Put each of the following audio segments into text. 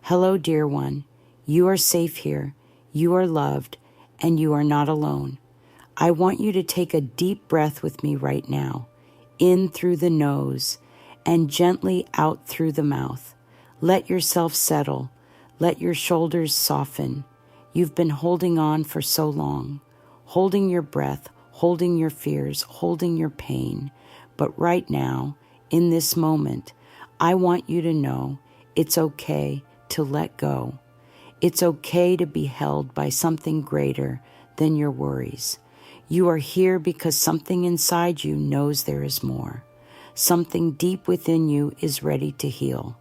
Hello, dear one. You are safe here. You are loved, and you are not alone. I want you to take a deep breath with me right now, in through the nose and gently out through the mouth. Let yourself settle. Let your shoulders soften. You've been holding on for so long, holding your breath, holding your fears, holding your pain. But right now, in this moment, I want you to know it's okay to let go. It's okay to be held by something greater than your worries. You are here because something inside you knows there is more. Something deep within you is ready to heal.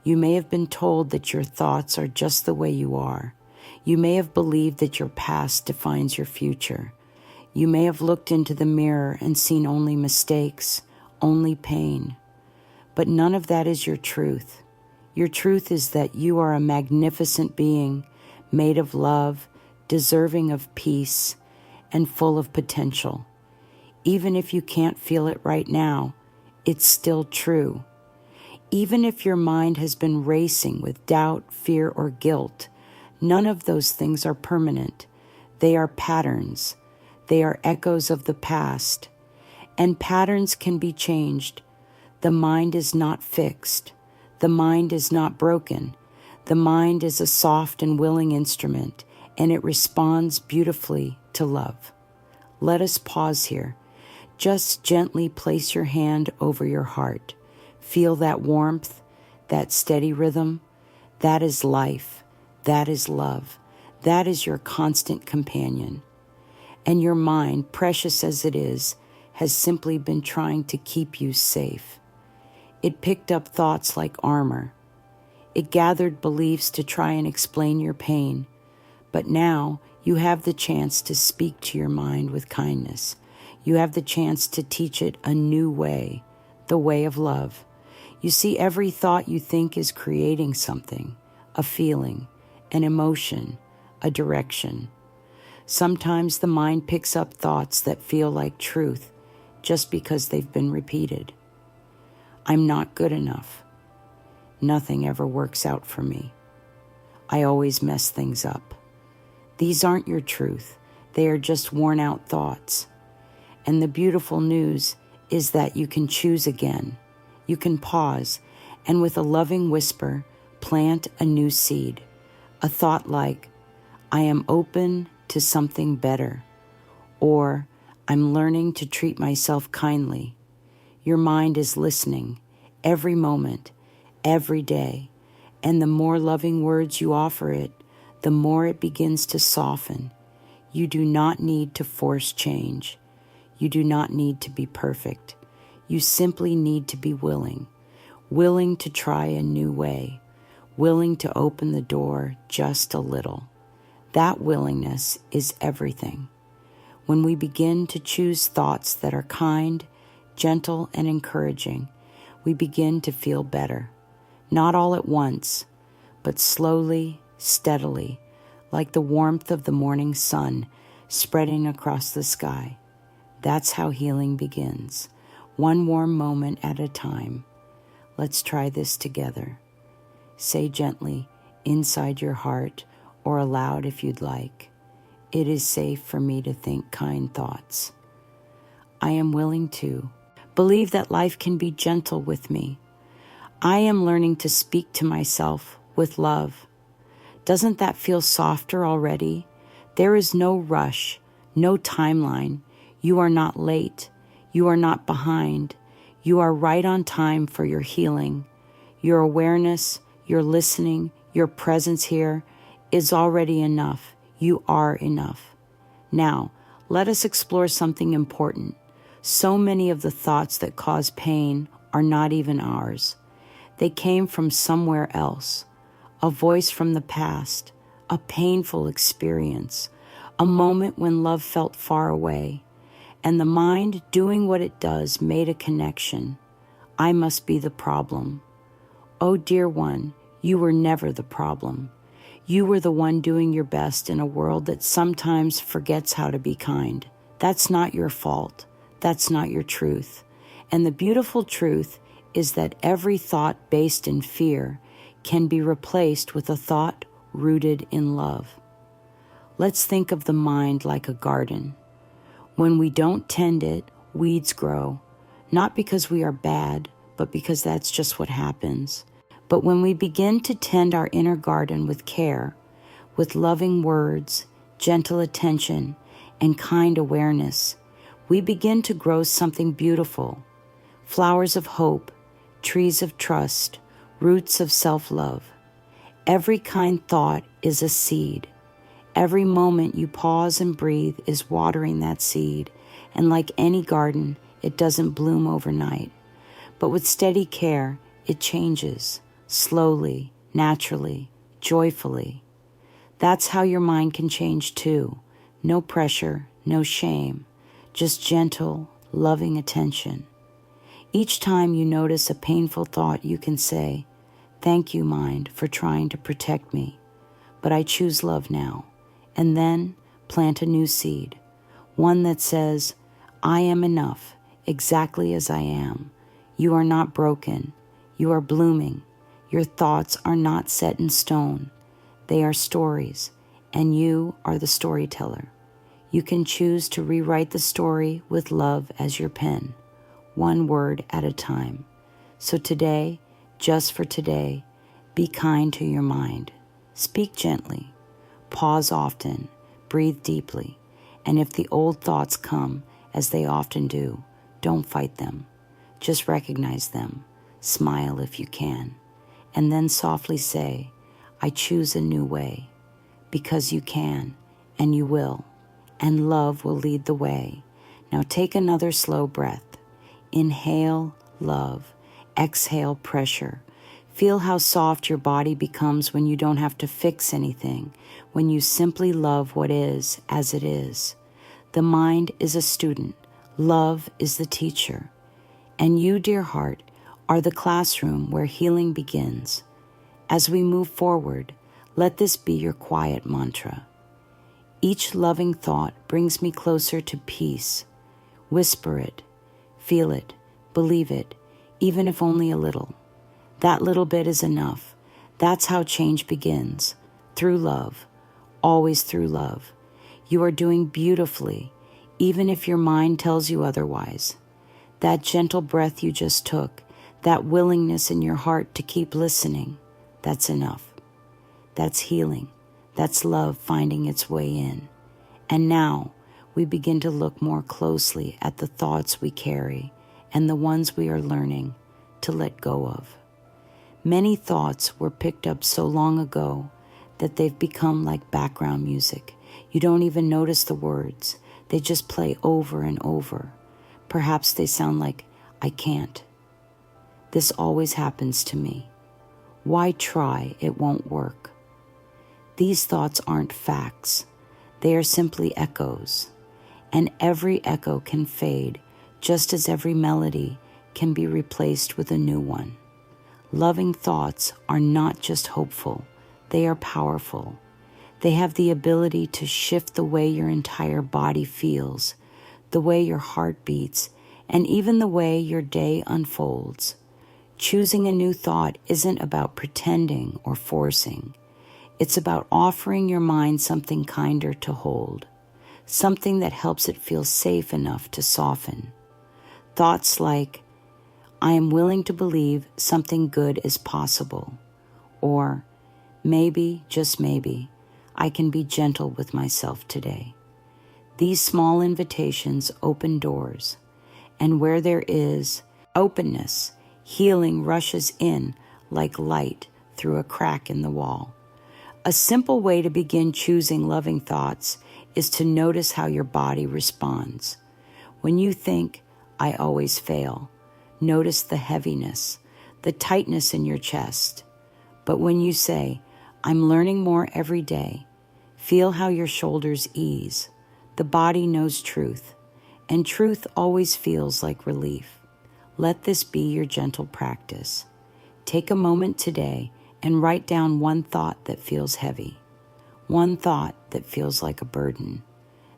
You may have been told that your thoughts are just the way you are. You may have believed that your past defines your future. You may have looked into the mirror and seen only mistakes, only pain. But none of that is your truth. Your truth is that you are a magnificent being, made of love, deserving of peace, and full of potential. Even if you can't feel it right now, it's still true. Even if your mind has been racing with doubt, fear, or guilt, none of those things are permanent. They are patterns. They are echoes of the past. And patterns can be changed. The mind is not fixed. The mind is not broken. The mind is a soft and willing instrument, and it responds beautifully to love. Let us pause here. Just gently place your hand over your heart. Feel that warmth, that steady rhythm. That is life. That is love. That is your constant companion. And your mind, precious as it is, has simply been trying to keep you safe. It picked up thoughts like armor. It gathered beliefs to try and explain your pain. But now you have the chance to speak to your mind with kindness. You have the chance to teach it a new way, the way of love. You see, every thought you think is creating something, a feeling, an emotion, a direction. Sometimes the mind picks up thoughts that feel like truth just because they've been repeated. I'm not good enough. Nothing ever works out for me. I always mess things up. These aren't your truth. They are just worn out thoughts. And the beautiful news is that you can choose again. You can pause and with a loving whisper, plant a new seed. A thought like, I am open to something better. Or, I'm learning to treat myself kindly. Your mind is listening every moment, every day, and the more loving words you offer it, the more it begins to soften. You do not need to force change. You do not need to be perfect. You simply need to be willing to try a new way, willing to open the door just a little. That willingness is everything. When we begin to choose thoughts that are kind, gentle, and encouraging, we begin to feel better. Not all at once, but slowly, steadily, like the warmth of the morning sun spreading across the sky. That's how healing begins, one warm moment at a time. Let's try this together. Say gently, inside your heart, or aloud if you'd like, it is safe for me to think kind thoughts. I am willing to believe that life can be gentle with me. I am learning to speak to myself with love. Doesn't that feel softer already? There is no rush, no timeline. You are not late. You are not behind. You are right on time for your healing. Your awareness, your listening, your presence here is already enough. You are enough. Now, let us explore something important. So many of the thoughts that cause pain are not even ours. They came from somewhere else, a voice from the past, a painful experience, a moment when love felt far away, and the mind, doing what it does, made a connection. I must be the problem. Oh, dear one, you were never the problem. You were the one doing your best in a world that sometimes forgets how to be kind. That's not your fault. That's not your truth. And the beautiful truth is that every thought based in fear can be replaced with a thought rooted in love. Let's think of the mind like a garden. When we don't tend it, weeds grow, not because we are bad, but because that's just what happens. But when we begin to tend our inner garden with care, with loving words, gentle attention, and kind awareness, we begin to grow something beautiful, flowers of hope, trees of trust, roots of self-love. Every kind thought is a seed. Every moment you pause and breathe is watering that seed, and like any garden, it doesn't bloom overnight. But with steady care, it changes, slowly, naturally, joyfully. That's how your mind can change too. No pressure, no shame, just gentle, loving attention. Each time you notice a painful thought, you can say, "Thank you, mind, for trying to protect me, but I choose love now." And then plant a new seed, one that says, "I am enough, exactly as I am. You are not broken. You are blooming. Your thoughts are not set in stone. They are stories, and you are the storyteller. You can choose to rewrite the story with love as your pen, one word at a time. So today, just for today, be kind to your mind. Speak gently. Pause often. Breathe deeply. And if the old thoughts come, as they often do, don't fight them. Just recognize them. Smile if you can. And then softly say, "I choose a new way." Because you can, and you will, and love will lead the way. Now take another slow breath. Inhale love. Exhale pressure. Feel how soft your body becomes when you don't have to fix anything, when you simply love what is as it is. The mind is a student. Love is the teacher. And you, dear heart, are the classroom where healing begins. As we move forward, let this be your quiet mantra. Each loving thought brings me closer to peace. Whisper it, feel it, believe it, even if only a little. That little bit is enough. That's how change begins, through love, always through love. You are doing beautifully, even if your mind tells you otherwise. That gentle breath you just took, that willingness in your heart to keep listening, that's enough. That's healing. That's love finding its way in. And now we begin to look more closely at the thoughts we carry and the ones we are learning to let go of. Many thoughts were picked up so long ago that they've become like background music. You don't even notice the words. They just play over and over. Perhaps they sound like, "I can't. This always happens to me. Why try? It won't work." These thoughts aren't facts. They are simply echoes. And every echo can fade, just as every melody can be replaced with a new one. Loving thoughts are not just hopeful. They are powerful. They have the ability to shift the way your entire body feels, the way your heart beats, and even the way your day unfolds. Choosing a new thought isn't about pretending or forcing. It's about offering your mind something kinder to hold, something that helps it feel safe enough to soften. Thoughts like, "I am willing to believe something good is possible," or "Maybe, just maybe, I can be gentle with myself today." These small invitations open doors, and where there is openness, healing rushes in like light through a crack in the wall. A simple way to begin choosing loving thoughts is to notice how your body responds. When you think, "I always fail," notice the heaviness, the tightness in your chest. But when you say, "I'm learning more every day," feel how your shoulders ease. The body knows truth, and truth always feels like relief. Let this be your gentle practice. Take a moment today and write down one thought that feels heavy, one thought that feels like a burden.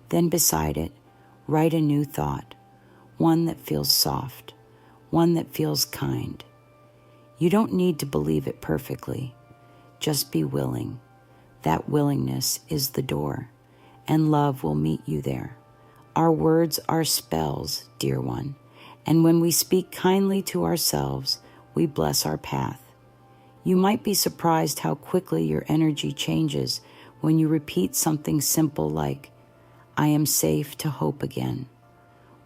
Then beside it, write a new thought, one that feels soft, one that feels kind. You don't need to believe it perfectly. Just be willing. That willingness is the door, and love will meet you there. Our words are spells, dear one, and when we speak kindly to ourselves, we bless our path. You might be surprised how quickly your energy changes when you repeat something simple like, I am safe to hope again,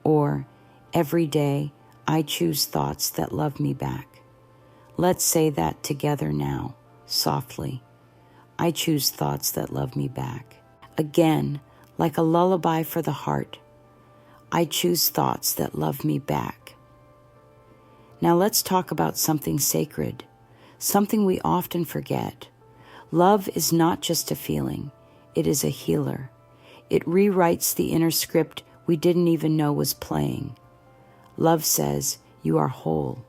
or every day I choose thoughts that love me back. Let's say that together now, softly. I choose thoughts that love me back. Again, like a lullaby for the heart, I choose thoughts that love me back. Now let's talk about something sacred, something we often forget. Love is not just a feeling, it is a healer. It rewrites the inner script we didn't even know was playing. Love says, you are whole.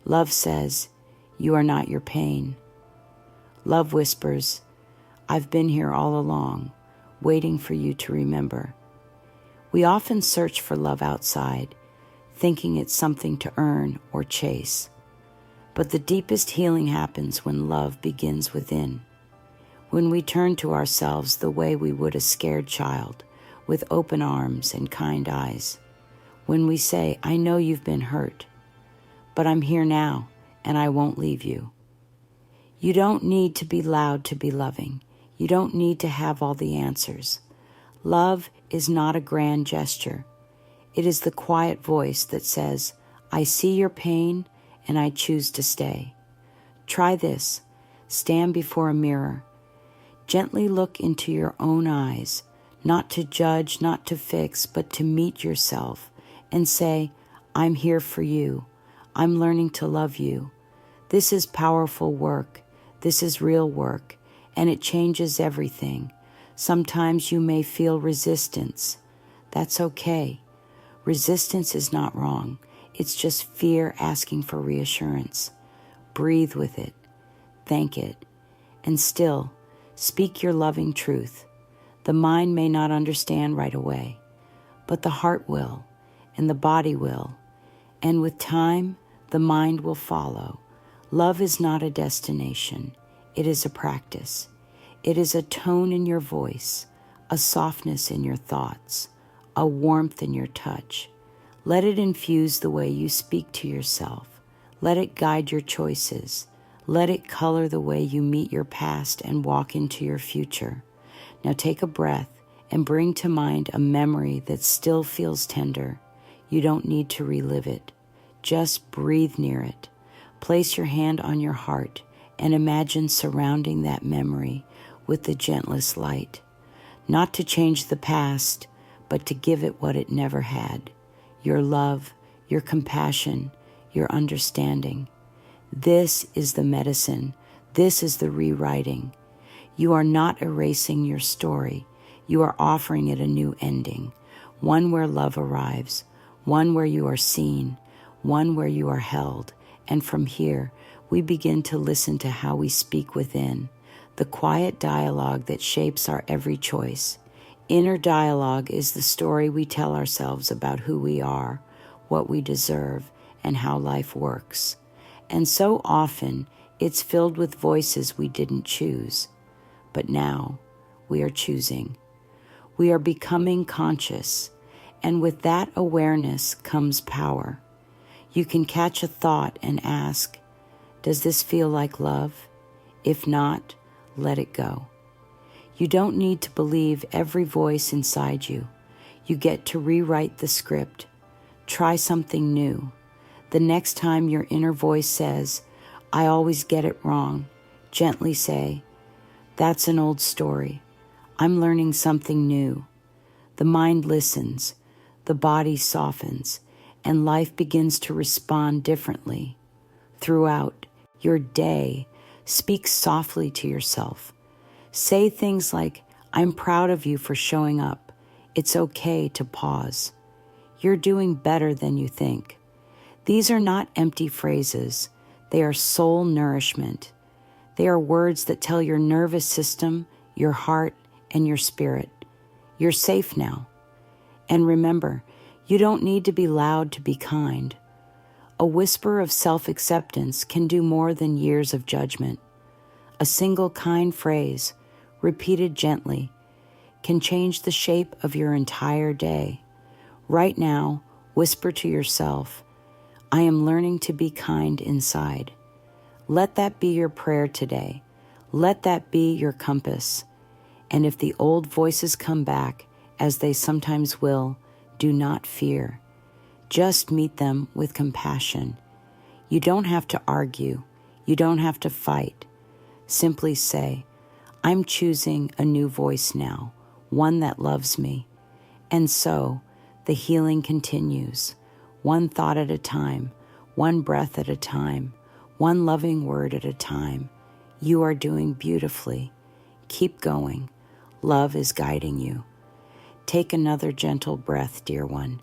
Love says, you are not your pain. Love whispers, I've been here all along, waiting for you to remember. We often search for love outside, thinking it's something to earn or chase. But the deepest healing happens when love begins within. When we turn to ourselves the way we would a scared child, with open arms and kind eyes. When we say, I know you've been hurt, but I'm here now, and I won't leave you. You don't need to be loud to be loving. You don't need to have all the answers. Love is not a grand gesture. It is the quiet voice that says, I see your pain, and I choose to stay. Try this. Stand before a mirror. Gently look into your own eyes, not to judge, not to fix, but to meet yourself and say, I'm here for you. I'm learning to love you. This is powerful work. This is real work, and it changes everything. Sometimes you may feel resistance. That's okay. Resistance is not wrong. It's just fear asking for reassurance. Breathe with it. Thank it. And still, speak your loving truth. The mind may not understand right away, but the heart will, and the body will. And with time, the mind will follow. Love is not a destination. It is a practice. It is a tone in your voice, a softness in your thoughts, a warmth in your touch. Let it infuse the way you speak to yourself. Let it guide your choices. Let it color the way you meet your past and walk into your future. Now take a breath and bring to mind a memory that still feels tender. You don't need to relive it. Just breathe near it. Place your hand on your heart and imagine surrounding that memory with the gentlest light. Not to change the past, but to give it what it never had. Your love, your compassion, your understanding. This is the medicine. This is the rewriting. You are not erasing your story. You are offering it a new ending. One where love arrives. One where you are seen. One where you are held. And from here, we begin to listen to how we speak within, the quiet dialogue that shapes our every choice. Inner dialogue is the story we tell ourselves about who we are, what we deserve, and how life works. And so often, it's filled with voices we didn't choose. But now, we are choosing. We are becoming conscious, and with that awareness comes power. You can catch a thought and ask, does this feel like love? If not, let it go. You don't need to believe every voice inside you. You get to rewrite the script. Try something new. The next time your inner voice says, I always get it wrong, gently say, that's an old story. I'm learning something new. The mind listens, the body softens, and life begins to respond differently. Throughout your day, speak softly to yourself. Say things like, I'm proud of you for showing up. It's okay to pause. You're doing better than you think. These are not empty phrases. They are soul nourishment. They are words that tell your nervous system, your heart, and your spirit, you're safe now. And remember, you don't need to be loud to be kind. A whisper of self-acceptance can do more than years of judgment. A single kind phrase, repeated gently, can change the shape of your entire day. Right now, whisper to yourself, I am learning to be kind inside. Let that be your prayer today. Let that be your compass. And if the old voices come back, as they sometimes will, do not fear. Just meet them with compassion. You don't have to argue. You don't have to fight. Simply say, I'm choosing a new voice now, one that loves me. And so, the healing continues, one thought at a time, one breath at a time, one loving word at a time. You are doing beautifully. Keep going. Love is guiding you. Take another gentle breath, dear one.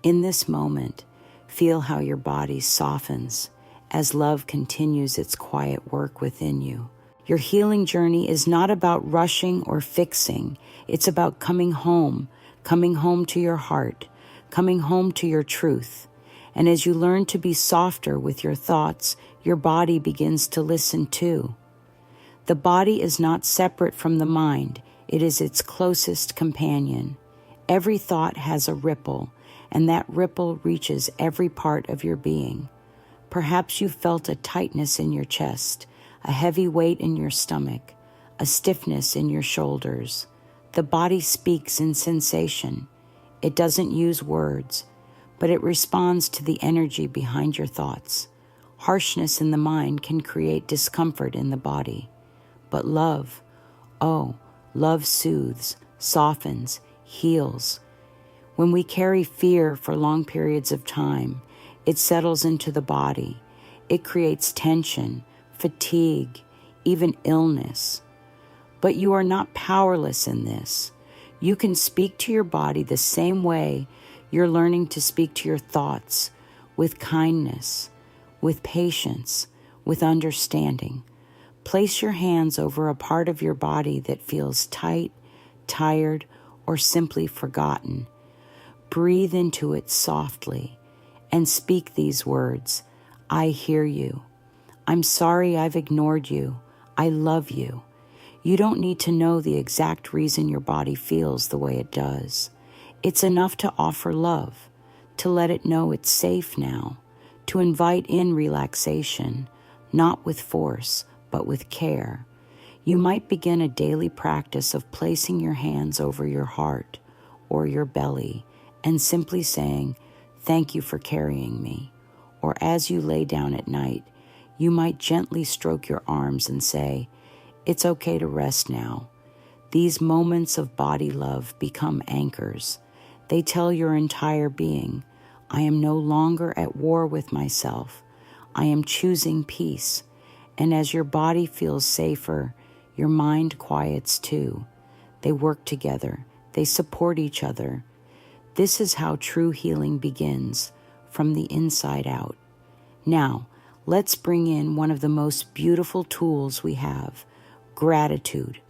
In this moment, feel how your body softens as love continues its quiet work within you. Your healing journey is not about rushing or fixing. It's about coming home to your heart, coming home to your truth. And as you learn to be softer with your thoughts, your body begins to listen too. The body is not separate from the mind. It is its closest companion. Every thought has a ripple, and that ripple reaches every part of your being. Perhaps you felt a tightness in your chest, a heavy weight in your stomach, a stiffness in your shoulders. The body speaks in sensation. It doesn't use words, but it responds to the energy behind your thoughts. Harshness in the mind can create discomfort in the body. But love, love soothes, softens, heals. When we carry fear for long periods of time, it settles into the body. It creates tension, fatigue, even illness. But you are not powerless in this. You can speak to your body the same way you're learning to speak to your thoughts, with kindness, with patience, with understanding. Place your hands over a part of your body that feels tight, tired, or simply forgotten. Breathe into it softly and speak these words. I hear you. I'm sorry I've ignored you. I love you. You don't need to know the exact reason your body feels the way it does. It's enough to offer love, to let it know it's safe now, to invite in relaxation, not with force, but with care. You might begin a daily practice of placing your hands over your heart or your belly and simply saying, thank you for carrying me. Or as you lay down at night, you might gently stroke your arms and say, it's okay to rest now. These moments of body love become anchors. They tell your entire being, I am no longer at war with myself. I am choosing peace. And as your body feels safer, your mind quiets too. They work together. They support each other. This is how true healing begins, from the inside out. Now, let's bring in one of the most beautiful tools we have, gratitude.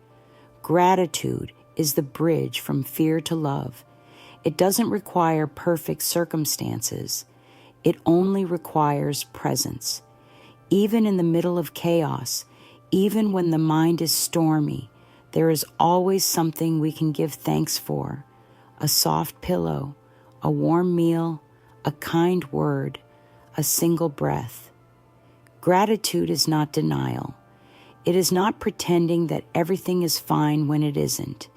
Gratitude is the bridge from fear to love. It doesn't require perfect circumstances. It only requires presence. Even in the middle of chaos, even when the mind is stormy, there is always something we can give thanks for. A soft pillow, a warm meal, a kind word, a single breath. Gratitude is not denial. It is not pretending that everything is fine when it isn't.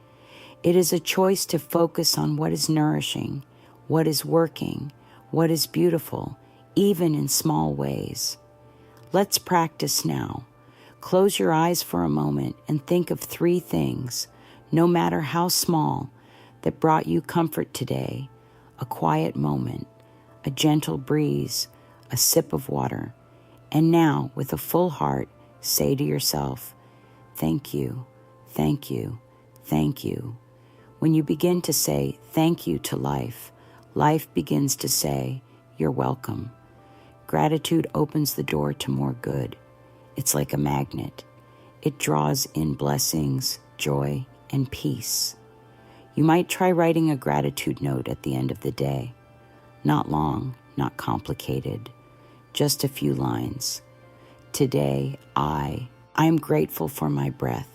It is a choice to focus on what is nourishing, what is working, what is beautiful, even in small ways. Let's practice now. Close your eyes for a moment and think of 3 things, no matter how small, that brought you comfort today. A quiet moment, a gentle breeze, a sip of water. And now, with a full heart, say to yourself, thank you, thank you, thank you. When you begin to say thank you to life, life begins to say, you're welcome. Gratitude opens the door to more good. It's like a magnet. It draws in blessings, joy, and peace. You might try writing a gratitude note at the end of the day. Not long, not complicated, just a few lines. Today, I I am grateful for my breath,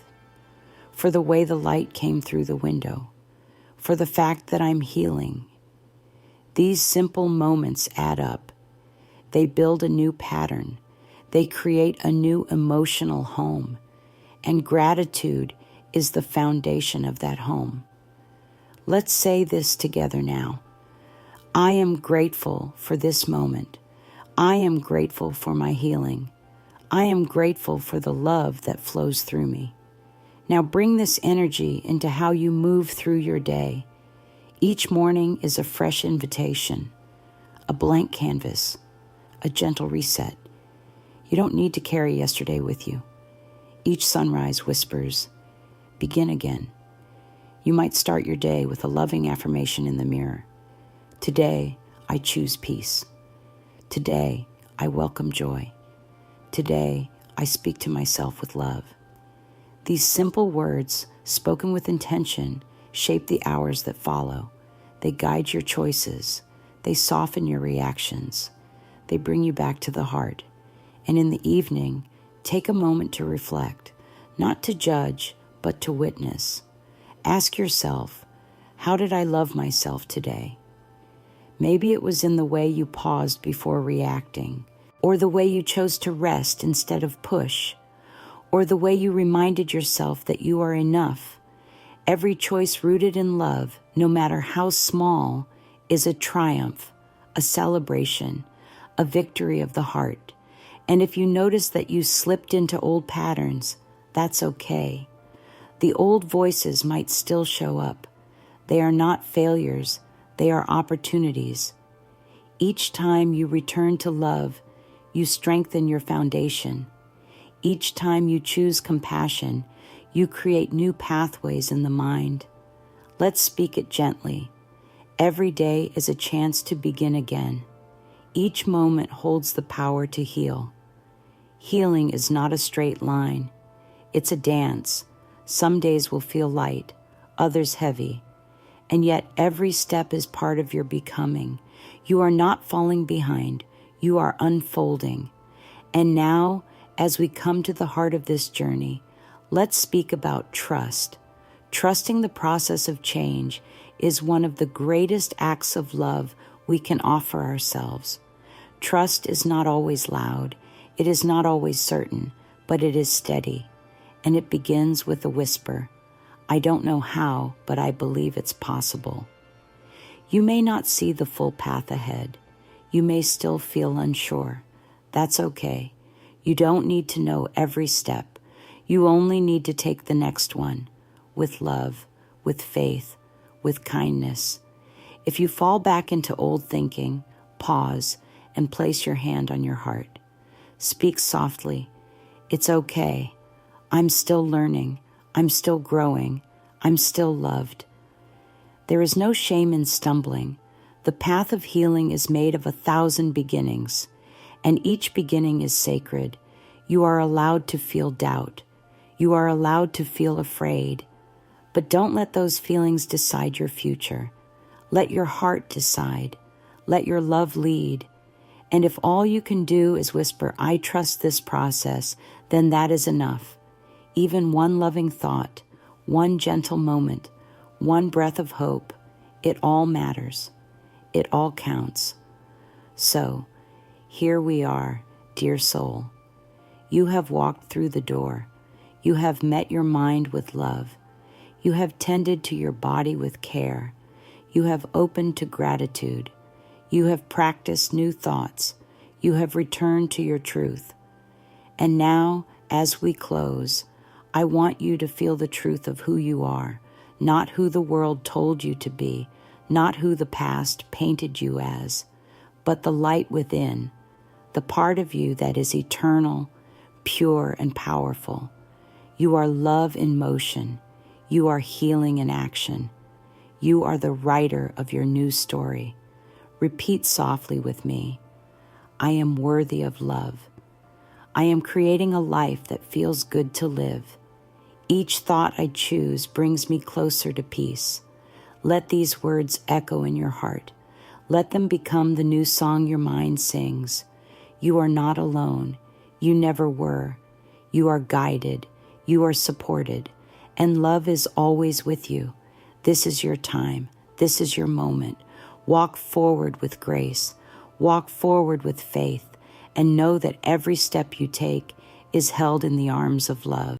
for the way the light came through the window, for the fact that I'm healing. These simple moments add up. They build a new pattern. They create a new emotional home, and gratitude is the foundation of that home. Let's say this together now. I am grateful for this moment. I am grateful for my healing. I am grateful for the love that flows through me. Now bring this energy into how you move through your day. Each morning is a fresh invitation, a blank canvas, a gentle reset. You don't need to carry yesterday with you. Each sunrise whispers, begin again. You might start your day with a loving affirmation in the mirror. Today, I choose peace. Today, I welcome joy. Today, I speak to myself with love. These simple words, spoken with intention, shape the hours that follow. They guide your choices. They soften your reactions. They bring you back to the heart. And in the evening, take a moment to reflect, not to judge, but to witness. Ask yourself, how did I love myself today? Maybe it was in the way you paused before reacting, or the way you chose to rest instead of push, or the way you reminded yourself that you are enough. Every choice rooted in love, no matter how small, is a triumph, a celebration, a victory of the heart. And if you notice that you slipped into old patterns, that's okay. The old voices might still show up. They are not failures, they are opportunities. Each time you return to love, you strengthen your foundation. Each time you choose compassion, you create new pathways in the mind. Let's speak it gently. Every day is a chance to begin again. Each moment holds the power to heal. Healing is not a straight line. It's a dance. Some days will feel light, others heavy. And yet every step is part of your becoming. You are not falling behind. You are unfolding. And now, as we come to the heart of this journey, let's speak about trust. Trusting the process of change is one of the greatest acts of love we can offer ourselves. Trust is not always loud. It is not always certain, but it is steady. And it begins with a whisper. I don't know how, but I believe it's possible. You may not see the full path ahead. You may still feel unsure. That's okay. You don't need to know every step. You only need to take the next one, with love, with faith, with kindness. If you fall back into old thinking, pause and place your hand on your heart. Speak softly. It's okay. I'm still learning. I'm still growing. I'm still loved. There is no shame in stumbling. The path of healing is made of 1,000 beginnings, and each beginning is sacred. You are allowed to feel doubt. You are allowed to feel afraid. But don't let those feelings decide your future. Let your heart decide. Let your love lead. And if all you can do is whisper, I trust this process, then that is enough. Even one loving thought, one gentle moment, one breath of hope, it all matters. It all counts. So, here we are, dear soul. You have walked through the door. You have met your mind with love. You have tended to your body with care. You have opened to gratitude. You have practiced new thoughts. You have returned to your truth. And now, as we close, I want you to feel the truth of who you are, not who the world told you to be, not who the past painted you as, but the light within, the part of you that is eternal, pure, and powerful. You are love in motion. You are healing in action. You are the writer of your new story. Repeat softly with me. I am worthy of love. I am creating a life that feels good to live. Each thought I choose brings me closer to peace. Let these words echo in your heart. Let them become the new song your mind sings. You are not alone. You never were. You are guided. You are supported. And love is always with you. This is your time. This is your moment. Walk forward with grace. Walk forward with faith. And know that every step you take is held in the arms of love.